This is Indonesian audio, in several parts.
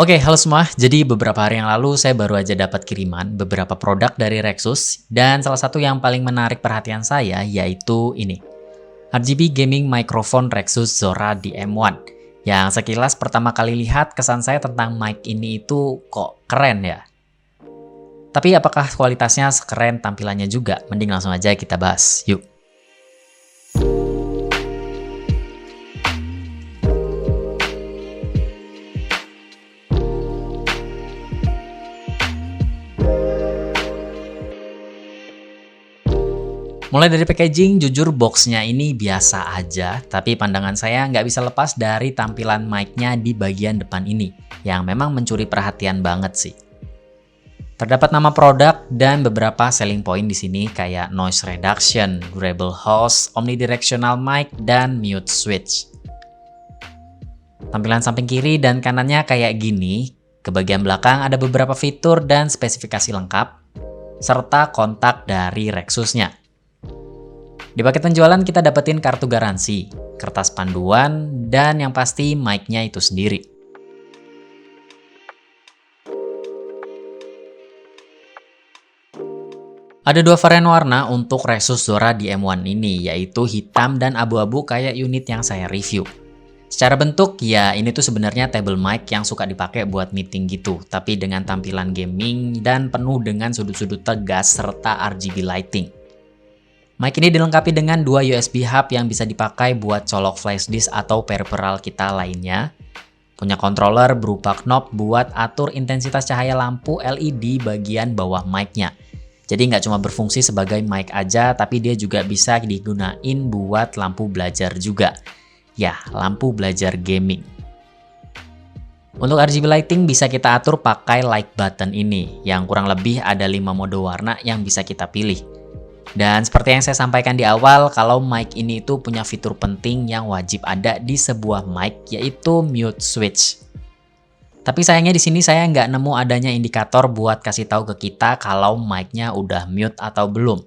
Oke, halo semua. Jadi beberapa hari yang lalu saya baru aja dapat kiriman beberapa produk dari Rexus dan salah satu yang paling menarik perhatian saya yaitu ini. RGB Gaming Microphone Rexus Zora DM1. Yang sekilas pertama kali lihat kesan saya tentang mic ini itu kok keren ya. Tapi apakah kualitasnya sekeren tampilannya juga? Mending langsung aja kita bahas. Yuk. Mulai dari packaging, jujur boxnya ini biasa aja, tapi pandangan saya nggak bisa lepas dari tampilan mic-nya di bagian depan ini, yang memang mencuri perhatian banget sih. Terdapat nama produk dan beberapa selling point di sini kayak noise reduction, durable host, omnidirectional mic, dan mute switch. Tampilan samping kiri dan kanannya kayak gini, ke bagian belakang ada beberapa fitur dan spesifikasi lengkap, serta kontak dari Rexusnya. Di paket penjualan kita dapetin kartu garansi, kertas panduan, dan yang pasti mic-nya itu sendiri. Ada dua varian warna untuk Rexus Zora DM1 ini, yaitu hitam dan abu-abu kayak unit yang saya review. Secara bentuk, ya ini tuh sebenarnya table mic yang suka dipakai buat meeting gitu, tapi dengan tampilan gaming dan penuh dengan sudut-sudut tegas serta RGB lighting. Mic ini dilengkapi dengan dua USB hub yang bisa dipakai buat colok flash disk atau peripheral kita lainnya. Punya controller berupa knob buat atur intensitas cahaya lampu LED bagian bawah mic-nya. Jadi nggak cuma berfungsi sebagai mic aja, tapi dia juga bisa digunain buat lampu belajar juga. Ya, lampu belajar gaming. Untuk RGB lighting bisa kita atur pakai light button ini, yang kurang lebih ada 5 mode warna yang bisa kita pilih. Dan seperti yang saya sampaikan di awal, kalau mic ini itu punya fitur penting yang wajib ada di sebuah mic, yaitu mute switch. Tapi sayangnya di sini saya nggak nemu adanya indikator buat kasih tahu ke kita kalau mic-nya udah mute atau belum.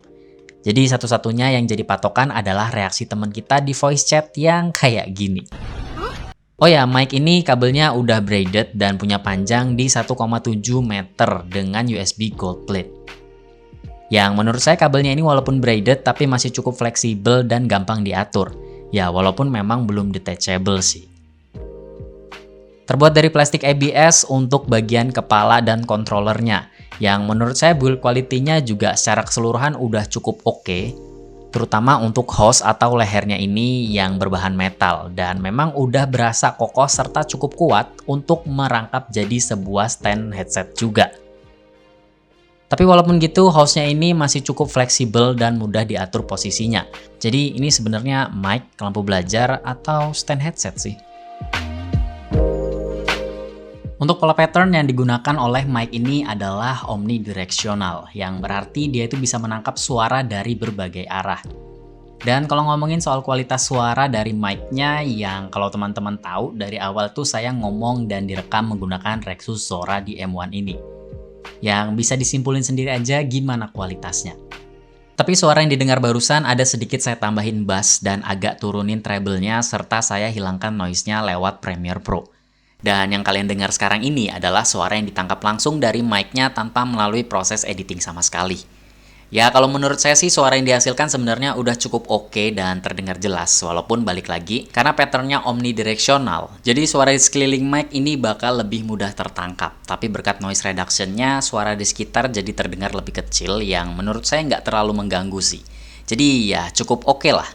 Jadi satu-satunya yang jadi patokan adalah reaksi teman kita di voice chat yang kayak gini. Oh ya, mic ini kabelnya udah braided dan punya panjang di 1,7 meter dengan USB gold plate. Yang menurut saya kabelnya ini walaupun braided tapi masih cukup fleksibel dan gampang diatur. Ya walaupun memang belum detachable sih. Terbuat dari plastik ABS untuk bagian kepala dan controllernya. Yang menurut saya build quality-nya juga secara keseluruhan udah cukup oke. Terutama untuk host atau lehernya ini yang berbahan metal. Dan memang udah berasa kokoh serta cukup kuat untuk merangkap jadi sebuah stand headset juga. Tapi walaupun gitu, hostnya ini masih cukup fleksibel dan mudah diatur posisinya. Jadi ini sebenarnya mic, lampu belajar, atau stand headset sih. Untuk pola pattern yang digunakan oleh mic ini adalah omnidirectional, yang berarti dia itu bisa menangkap suara dari berbagai arah. Dan kalau ngomongin soal kualitas suara dari mic-nya, yang kalau teman-teman tahu dari awal tuh saya ngomong dan direkam menggunakan Rexus Zora DM1 ini. Yang bisa disimpulin sendiri aja gimana kualitasnya. Tapi suara yang didengar barusan ada sedikit saya tambahin bass dan agak turunin treble-nya serta saya hilangkan noise-nya lewat Premiere Pro. Dan yang kalian dengar sekarang ini adalah suara yang ditangkap langsung dari mic-nya tanpa melalui proses editing sama sekali. Ya kalau menurut saya sih suara yang dihasilkan sebenarnya udah cukup oke dan terdengar jelas, walaupun balik lagi karena patternnya omnidirectional. Jadi suara di sekeliling mic ini bakal lebih mudah tertangkap. Tapi berkat noise reduction-nya suara di sekitar jadi terdengar lebih kecil yang menurut saya nggak terlalu mengganggu sih. Jadi ya cukup oke lah.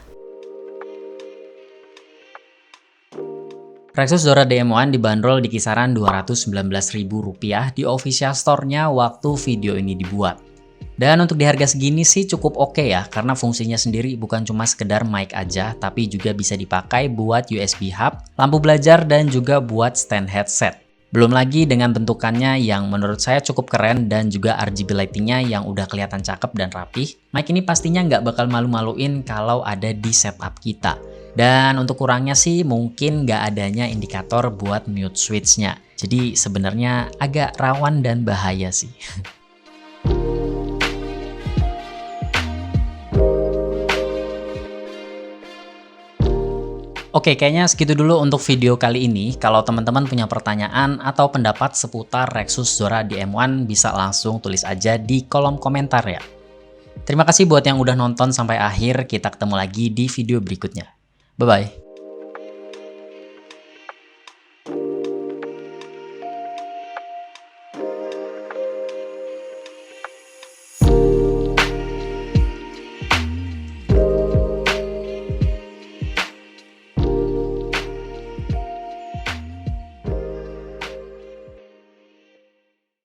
Rexus Zora DM1 dibanderol di kisaran Rp219.000 di official store-nya waktu video ini dibuat. Dan untuk di harga segini sih cukup oke ya, karena fungsinya sendiri bukan cuma sekedar mic aja, tapi juga bisa dipakai buat USB hub, lampu belajar, dan juga buat stand headset. Belum lagi dengan bentukannya yang menurut saya cukup keren dan juga RGB lightingnya yang udah kelihatan cakep dan rapih, mic ini pastinya nggak bakal malu-maluin kalau ada di setup kita. Dan untuk kurangnya sih mungkin nggak adanya indikator buat mute switch-nya. Jadi sebenarnya agak rawan dan bahaya sih. Oke, kayaknya segitu dulu untuk video kali ini. Kalau teman-teman punya pertanyaan atau pendapat seputar Rexus Zora di M1, bisa langsung tulis aja di kolom komentar ya. Terima kasih buat yang udah nonton sampai akhir, kita ketemu lagi di video berikutnya. Bye-bye.